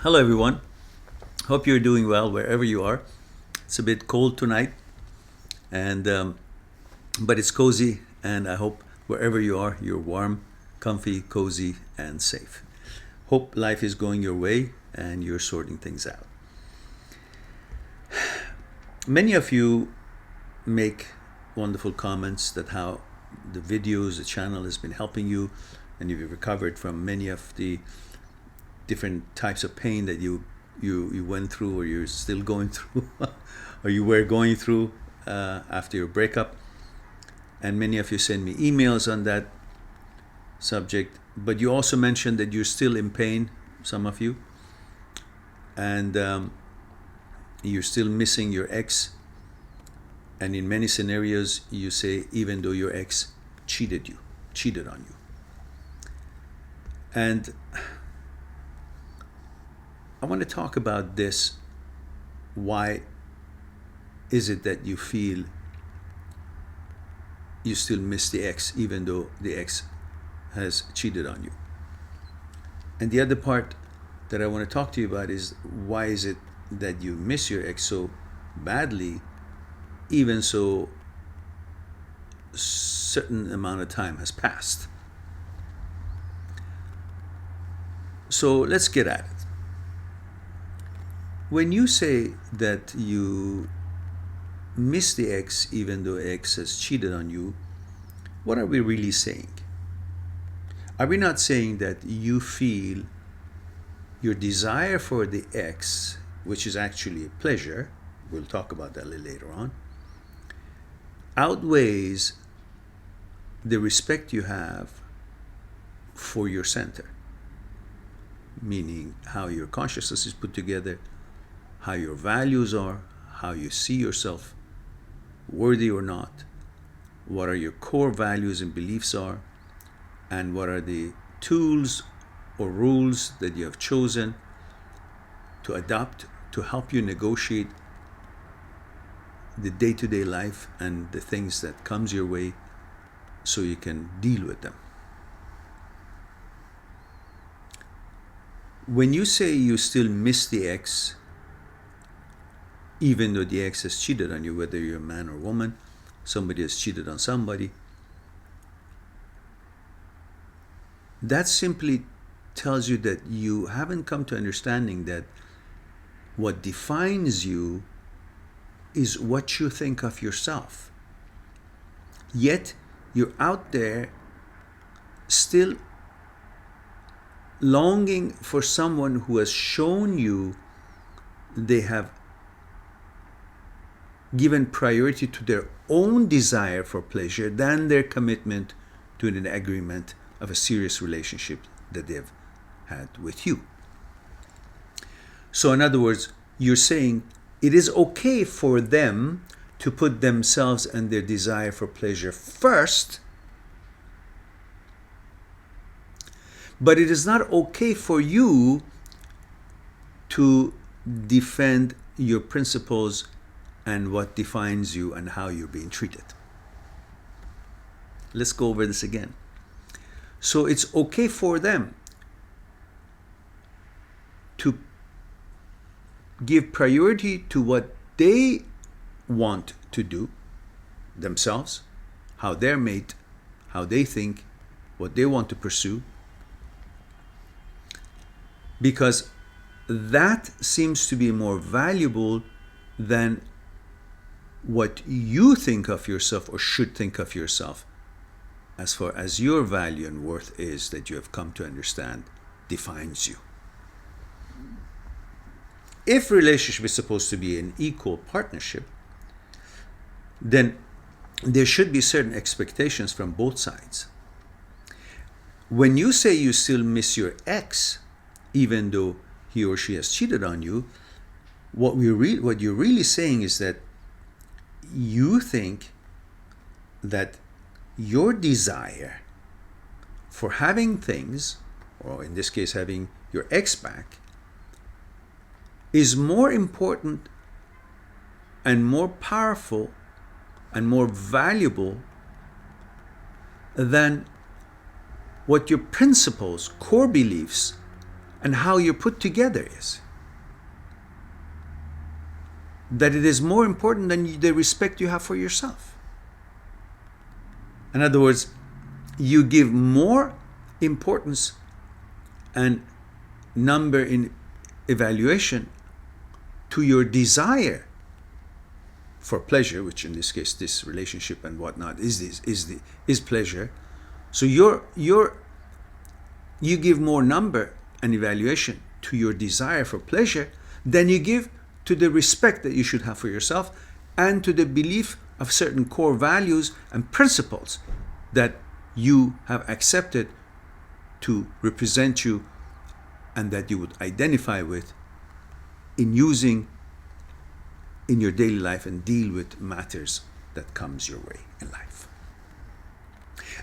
Hello, everyone. Hope you're doing well wherever you are. It's a bit cold tonight, and but it's cozy, and I hope wherever you are, you're warm, comfy, cozy, and safe. Hope life is going your way and you're sorting things out. Many of you make wonderful comments that how the videos, the channel has been helping you, and you've recovered from many of the different types of pain that you went through, or you're still going through, or you were going through after your breakup. And many of you send me emails on that subject. But you also mentioned that you're still in pain, some of you, and you're still missing your ex. And in many scenarios, you say even though your ex cheated on you. And I want to talk about this. Why is it that you feel you still miss the ex even though the ex has cheated on you? And the other part that I want to talk to you about is why is it that you miss your ex so badly even so certain amount of time has passed? So let's get at it. When you say that you miss the ex even though ex has cheated on you, what are we really saying? Are we not saying that you feel your desire for the ex, which is actually a pleasure, we'll talk about that a little later on, outweighs the respect you have for your center? Meaning how your consciousness is put together, how your values are, how you see yourself, worthy or not, what are your core values and beliefs are, and what are the tools or rules that you have chosen to adopt to help you negotiate the day-to-day life and the things that comes your way so you can deal with them. When you say you still miss the ex, even though the ex has cheated on you, whether you're a man or woman, somebody has cheated on somebody, that simply tells you that you haven't come to understanding that what defines you is what you think of yourself. Yet you're out there still longing for someone who has shown you they have given priority to their own desire for pleasure than their commitment to an agreement of a serious relationship that they've had with you. So in other words, you're saying it is okay for them to put themselves and their desire for pleasure first, but it is not okay for you to defend your principles and what defines you and how you're being treated. Let's go over this again. So it's okay for them to give priority to what they want to do themselves, how they're made, how they think, what they want to pursue, because that seems to be more valuable than what you think of yourself or should think of yourself, as far as your value and worth is that you have come to understand defines you. If relationship is supposed to be an equal partnership, then there should be certain expectations from both sides. When you say you still miss your ex, even though he or she has cheated on you, what you're really saying is that you think that your desire for having things, or in this case having your ex back, is more important and more powerful and more valuable than what your principles, core beliefs, and how you're put together is. That it is more important than the respect you have for yourself. In other words, you give more importance and number in evaluation to your desire for pleasure, which in this case, this relationship and whatnot is pleasure. So you give more number and evaluation to your desire for pleasure than you give to the respect that you should have for yourself and to the belief of certain core values and principles that you have accepted to represent you and that you would identify with in using in your daily life and deal with matters that comes your way in life.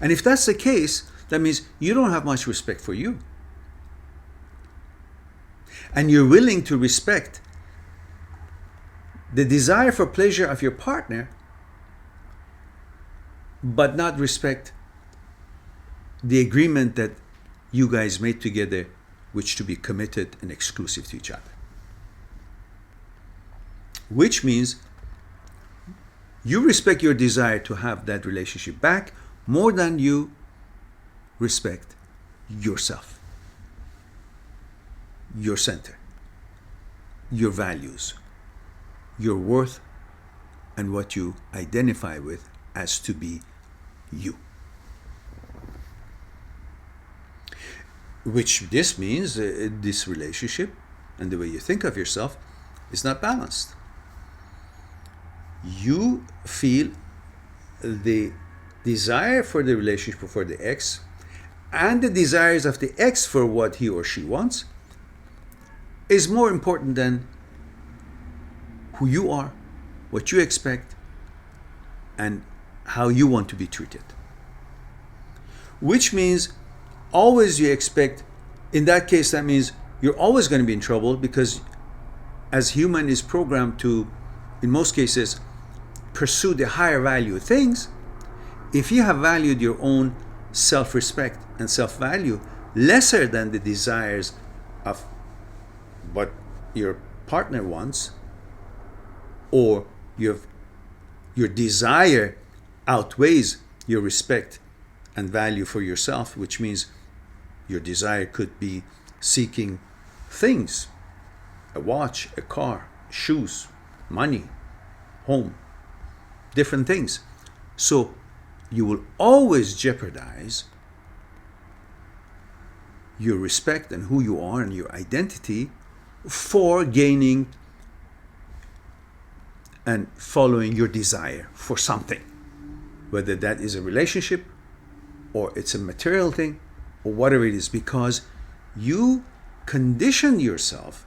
And if that's the case, that means you don't have much respect for you. And you're willing to respect the desire for pleasure of your partner, but not respect the agreement that you guys made together, which to be committed and exclusive to each other. Which means you respect your desire to have that relationship back more than you respect yourself, your center, your values, your worth, and what you identify with as to be you. Which this means this relationship and the way you think of yourself is not balanced. You feel the desire for the relationship for the ex and the desires of the ex for what he or she wants is more important than who you are, what you expect, and how you want to be treated. Which means always you expect, in that case, that means you're always going to be in trouble because as human is programmed to, in most cases, pursue the higher value things. If you have valued your own self-respect and self-value lesser than the desires of what your partner wants, or your desire outweighs your respect and value for yourself, which means your desire could be seeking things, a watch, a car, shoes, money, home, different things. So you will always jeopardize your respect and who you are and your identity for gaining and following your desire for something, whether that is a relationship or it's a material thing or whatever it is, because you condition yourself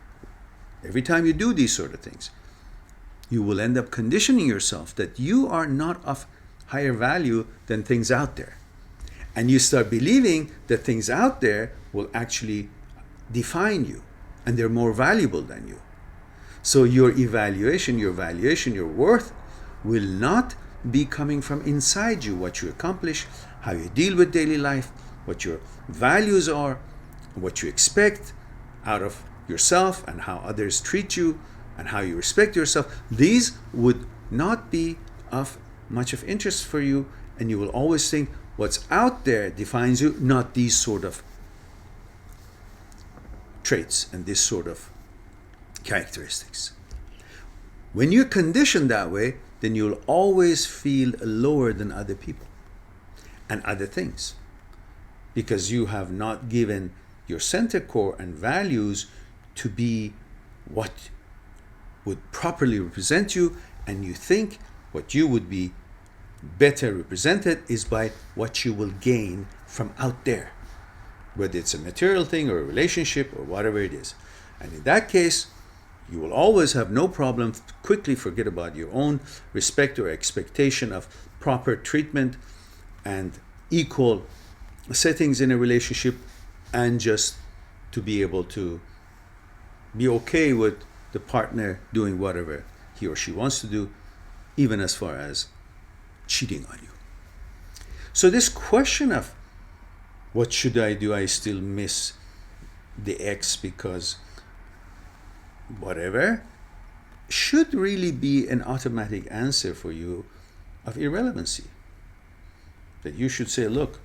every time you do these sort of things. You will end up conditioning yourself that you are not of higher value than things out there. And you start believing that things out there will actually define you and they're more valuable than you. So your evaluation, your valuation, your worth will not be coming from inside you, what you accomplish, how you deal with daily life, what your values are, what you expect out of yourself and how others treat you and how you respect yourself. These would not be of much of interest for you, and you will always think what's out there defines you, not these sort of traits and this sort of characteristics. When you're conditioned that way, then you'll always feel lower than other people and other things, because you have not given your center core and values to be what would properly represent you, and you think what you would be better represented is by what you will gain from out there, whether it's a material thing or a relationship or whatever it is. And in that case, you will always have no problem to quickly forget about your own respect or expectation of proper treatment and equal settings in a relationship, and just to be able to be okay with the partner doing whatever he or she wants to do, even as far as cheating on you. So this question of what should I do? I still miss the ex because whatever should really be an automatic answer for you of irrelevancy. That you should say, look,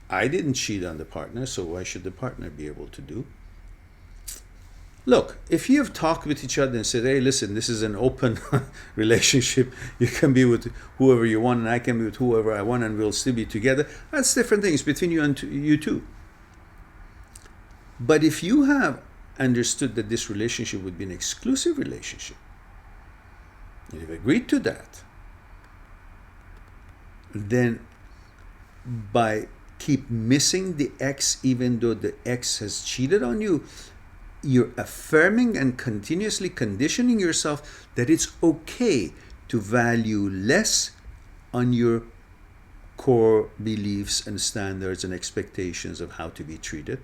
I didn't cheat on the partner, so why should the partner be able to do? Look, if you have talked with each other and said, hey, listen, this is an open relationship, you can be with whoever you want and I can be with whoever I want and we'll still be together, that's different things between you and you two. But if you have understood that this relationship would be an exclusive relationship, and you've agreed to that, then by keep missing the ex even though the ex has cheated on you, you're affirming and continuously conditioning yourself that it's okay to value less on your core beliefs and standards and expectations of how to be treated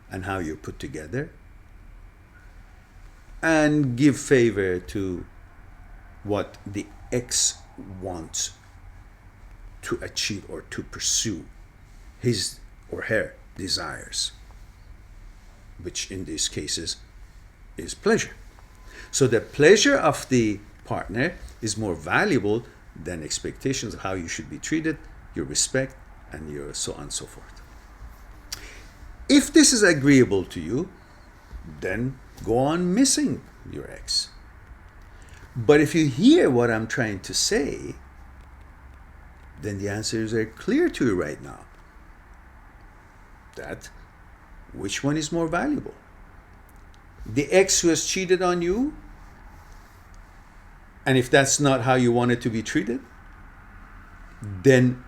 and how you're put together, and give favor to what the ex wants to achieve or to pursue, his or her desires, which in these cases is pleasure. So the pleasure of the partner is more valuable than expectations of how you should be treated, your respect, and your so on and so forth. If this is agreeable to you, then go on missing your ex. But if you hear what I'm trying to say, then the answers are clear to you right now. That which one is more valuable? The ex who has cheated on you, and if that's not how you wanted to be treated, then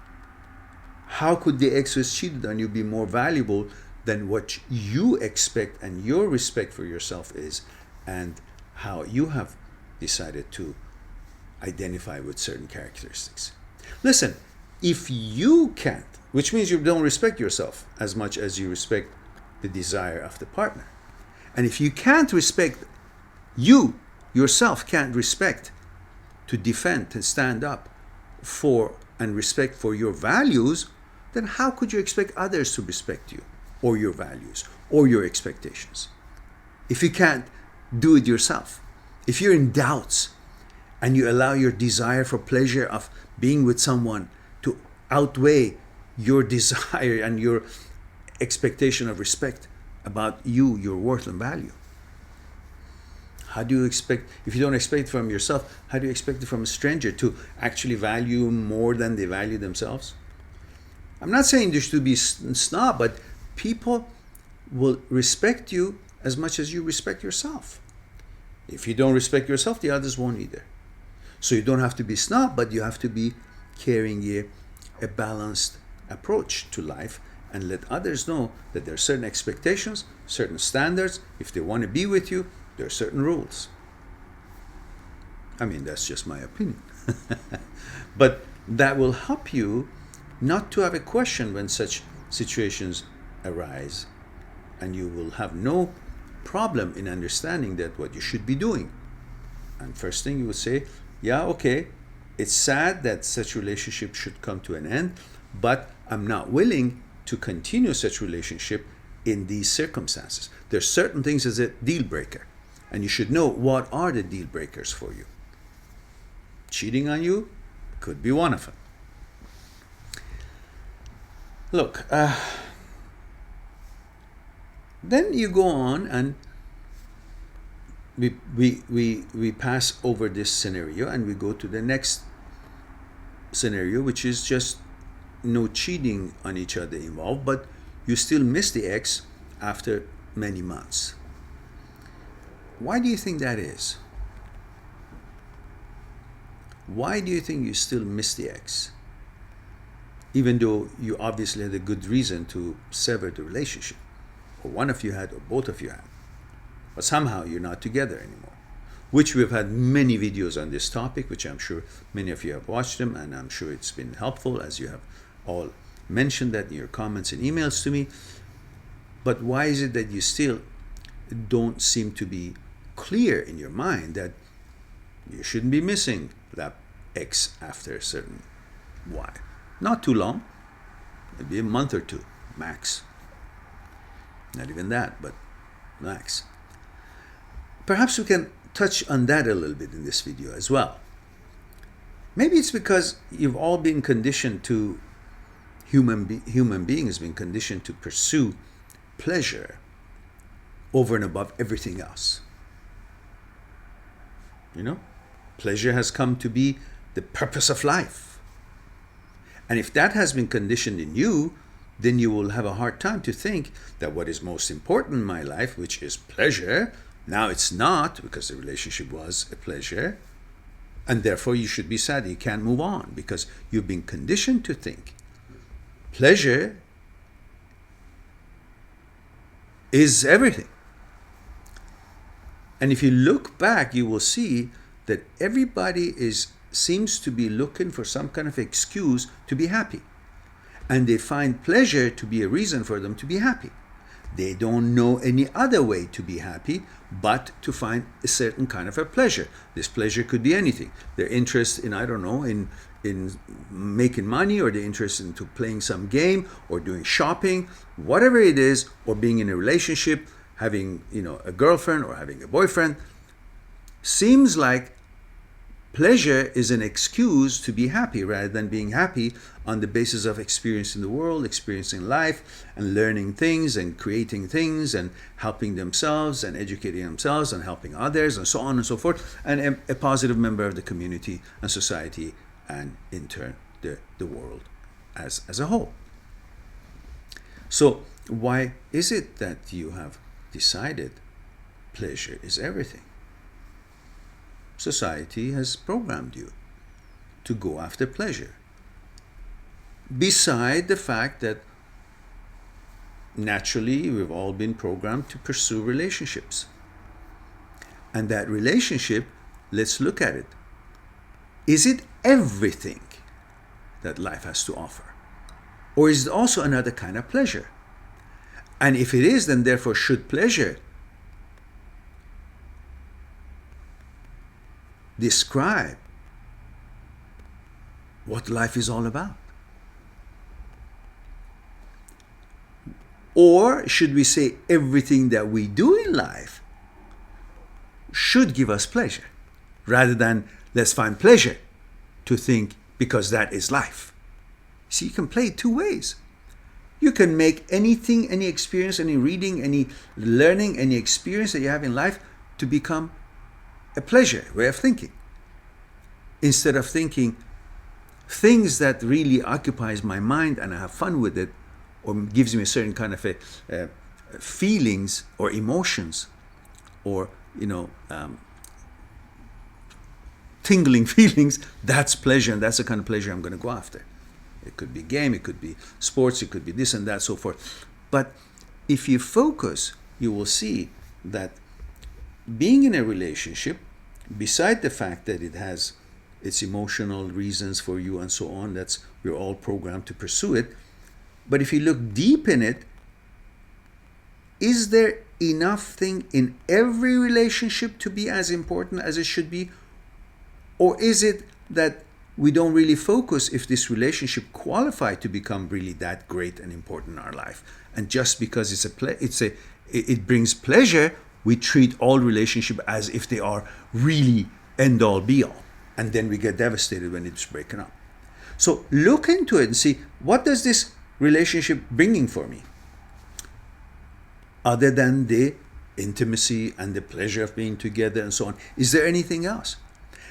how could the ex who has cheated on you be more valuable than what you expect and your respect for yourself is, and how you have decided to identify with certain characteristics? Listen, if you can't, which means you don't respect yourself as much as you respect the desire of the partner. And if you can't respect, you yourself can't respect to defend and stand up for and respect for your values, then how could you expect others to respect you or your values or your expectations? If you can't do it yourself, if you're in doubts and you allow your desire for pleasure of being with someone to outweigh your desire and your expectation of respect about you, your worth and value, how do you expect, if you don't expect it from yourself, how do you expect it from a stranger to actually value more than they value themselves? I'm not saying there should be snob, but people will respect you as much as you respect yourself. If you don't respect yourself, the others won't either. So you don't have to be snob, but you have to be carrying a balanced approach to life and let others know that there are certain expectations, certain standards. If they want to be with you, there are certain rules. I mean, that's just my opinion. But that will help you not to have a question when such situations arise, and you will have no problem in understanding that what you should be doing. And first thing you would say, yeah, okay, it's sad that such relationship should come to an end, but I'm not willing to continue such relationship in these circumstances. There's certain things as a deal breaker, and you should know what are the deal breakers for you. Cheating on you could be one of them. Look, then you go on and we pass over this scenario and we go to the next scenario, which is just no cheating on each other involved, but you still miss the ex after many months. Why do you think that is? Why do you think you still miss the ex? Even though you obviously had a good reason to sever the relationship, or one of you had, or both of you had, but somehow you're not together anymore. Which we've had many videos on this topic, which I'm sure many of you have watched them, and I'm sure it's been helpful as you have all mentioned that in your comments and emails to me. But why is it that you still don't seem to be clear in your mind that you shouldn't be missing that ex after a certain while? Not too long, maybe a month or two max. Not even that, but max. Perhaps we can touch on that a little bit in this video as well. Maybe it's because you've all been conditioned to, human beings been conditioned to pursue pleasure over and above everything else. Pleasure has come to be the purpose of life. And if that has been conditioned in you, then you will have a hard time to think that what is most important in my life, which is pleasure, now it's not, because the relationship was a pleasure, and therefore you should be sad. You can't move on because you've been conditioned to think pleasure is everything. And if you look back, you will see that everybody seems to be looking for some kind of excuse to be happy. And they find pleasure to be a reason for them to be happy. They don't know any other way to be happy but to find a certain kind of a pleasure. This pleasure could be anything. Their interest in, in making money, or their interest into playing some game, or doing shopping, whatever it is, or being in a relationship, having a girlfriend or having a boyfriend. Seems like pleasure is an excuse to be happy rather than being happy on the basis of experiencing the world, experiencing life, and learning things and creating things and helping themselves and educating themselves and helping others and so on and so forth, and a positive member of the community and society, and in turn the world as a whole. So why is it that you have decided pleasure is everything? Society has programmed you to go after pleasure. Beside the fact that naturally we've all been programmed to pursue relationships. And that relationship, let's look at it. Is it everything that life has to offer? Or is it also another kind of pleasure? And if it is, then therefore should pleasure describe what life is all about? Or should we say everything that we do in life should give us pleasure, rather than let's find pleasure to think because that is life? See, you can play it two ways. You can make anything, any experience, any reading, any learning, any experience that you have in life to become a pleasure way of thinking, instead of thinking things that really occupies my mind and I have fun with it, or gives me a certain kind of feelings or emotions, or tingling feelings. That's pleasure, and that's the kind of pleasure I'm going to go after. It could be game, it could be sports, it could be this and that, so forth. But if you focus, you will see that being in a relationship, beside the fact that it has its emotional reasons for you and so on, we're all programmed to pursue it. But if you look deep in it, is there enough thing in every relationship to be as important as it should be? Or is it that we don't really focus if this relationship qualified to become really that great and important in our life? And just because it brings pleasure, we treat all relationship as if they are really end all be all. And then we get devastated when it's breaking up. So look into it and see, what does this relationship bringing for me? Other than the intimacy and the pleasure of being together and so on, is there anything else?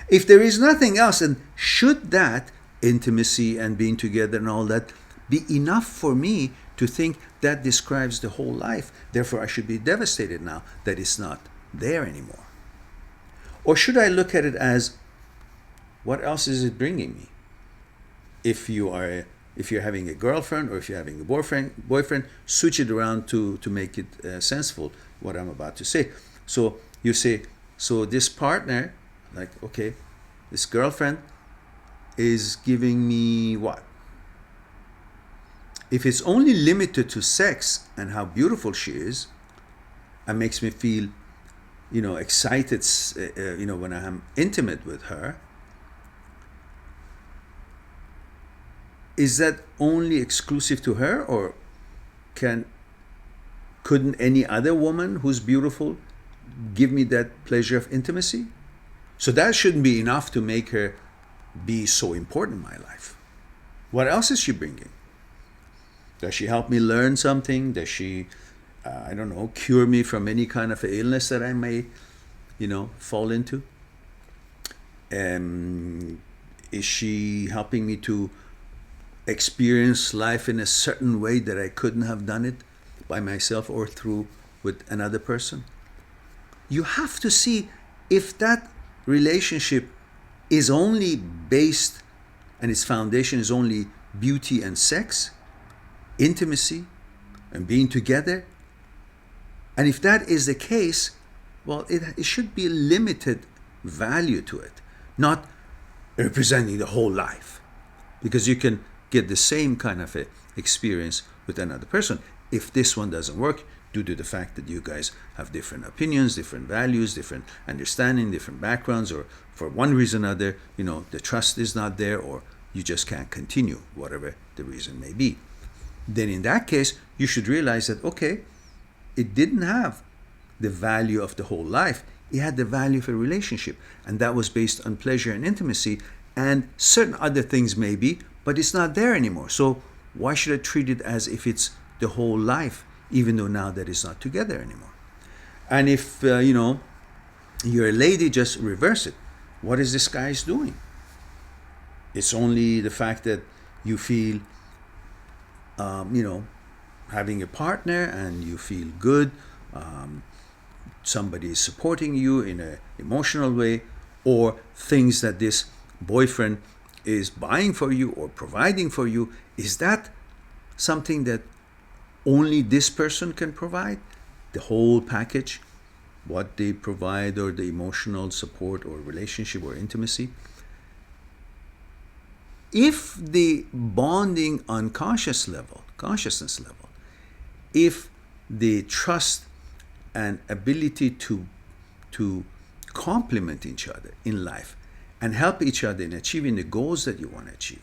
If there is nothing else, then should that intimacy and being together and all that be enough for me to think that describes the whole life? Therefore, I should be devastated now that it's not there anymore. Or should I look at it as, what else is it bringing me? If you're having a girlfriend, or if you're having a boyfriend, switch it around to make it senseful, what I'm about to say. So you say, so this partner, like, okay, this girlfriend is giving me what? If it's only limited to sex and how beautiful she is, and makes me feel, excited, when I am intimate with her, is that only exclusive to her, or can couldn't any other woman who's beautiful give me that pleasure of intimacy? So that shouldn't be enough to make her be so important in my life. What else is she bringing? Does she help me learn something? Does she, I don't know, cure me from any kind of illness that I may, fall into? Is she helping me to experience life in a certain way that I couldn't have done it by myself or through with another person? You have to see if that relationship is only based and its foundation is only beauty and sex, intimacy, and being together. And if that is the case, well, it should be limited value to it, not representing the whole life. Because you can get the same kind of a experience with another person. If this one doesn't work, due to the fact that you guys have different opinions, different values, different understanding, different backgrounds, or for one reason or another, the trust is not there, or you just can't continue, whatever the reason may be. Then in that case, you should realize that, okay, it didn't have the value of the whole life. It had the value of a relationship, and that was based on pleasure and intimacy, and certain other things maybe, but it's not there anymore. So why should I treat it as if it's the whole life, even though now that it's not together anymore? And if, you're a lady, just reverse it. What is this guy doing? It's only the fact that you feel, having a partner and you feel good, somebody is supporting you in an emotional way, or things that this boyfriend is buying for you or providing for you. Is that something that only this person can provide? The whole package, what they provide, or the emotional support or relationship or intimacy? If the bonding on consciousness level, if the trust and ability to complement each other in life and help each other in achieving the goals that you want to achieve,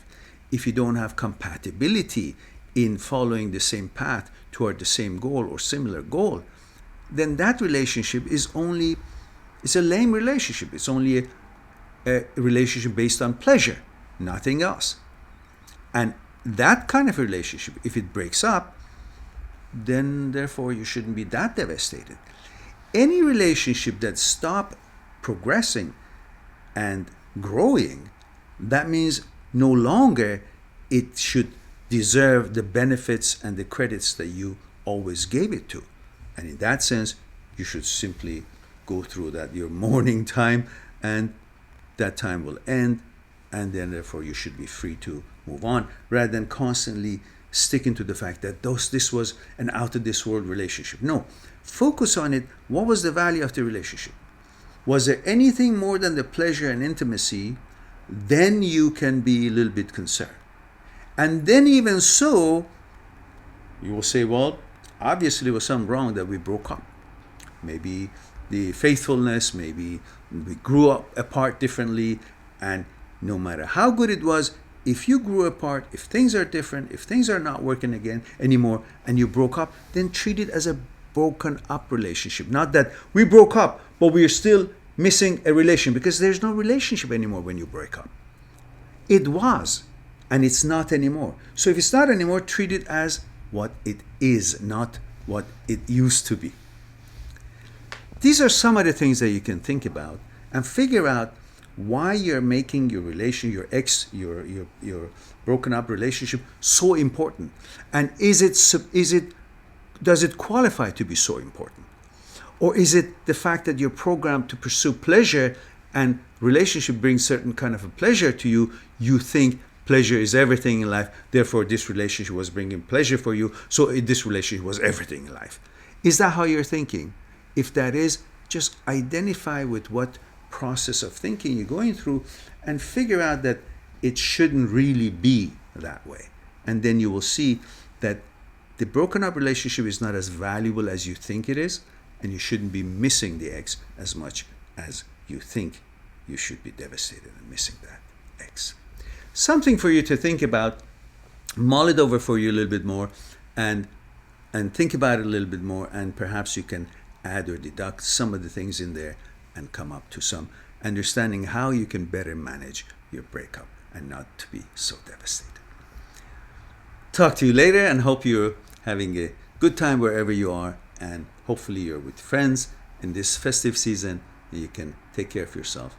if you don't have compatibility in following the same path toward the same goal or similar goal, then that relationship is a lame relationship. It's only a relationship based on pleasure, nothing else. And that kind of relationship, if it breaks up, then therefore you shouldn't be that devastated. Any relationship that stops progressing and growing, that means no longer it should deserve the benefits and the credits that you always gave it to. And in that sense, you should simply go through that, your mourning time, and that time will end, and then therefore you should be free to move on, rather than constantly sticking to the fact that this was an out of this world relationship. No, focus on it. What was the value of the relationship? Was there anything more than the pleasure and intimacy? Then you can be a little bit concerned. And then even so, you will say, well, obviously there was something wrong that we broke up. Maybe the faithfulness, maybe we grew up apart differently, and no matter how good it was, if you grew apart, if things are different, if things are not working again anymore, and you broke up, then treat it as a broken up relationship. Not that we broke up, but we are still missing a relationship, because there's no relationship anymore when you break up. It was, and it's not anymore. So if it's not anymore, treat it as what it is, not what it used to be. These are some of the things that you can think about and figure out why you're making your relation, your broken up relationship so important. And does it qualify to be so important? Or is it the fact that you're programmed to pursue pleasure, and relationship brings certain kind of a pleasure to you, you think pleasure is everything in life, therefore this relationship was bringing pleasure for you, so this relationship was everything in life. Is that how you're thinking? If that is, just identify with what process of thinking you're going through and figure out that it shouldn't really be that way. And then you will see that the broken up relationship is not as valuable as you think it is, and you shouldn't be missing the ex as much as you think you should be devastated and missing that ex. Something for you to think about, mull it over for you a little bit more, and and think about it a little bit more, and perhaps you can add or deduct some of the things in there and come up to some understanding how you can better manage your breakup and not to be so devastated. Talk to you later, and hope you're having a good time wherever you are, and hopefully you're with friends in this festive season and you can take care of yourself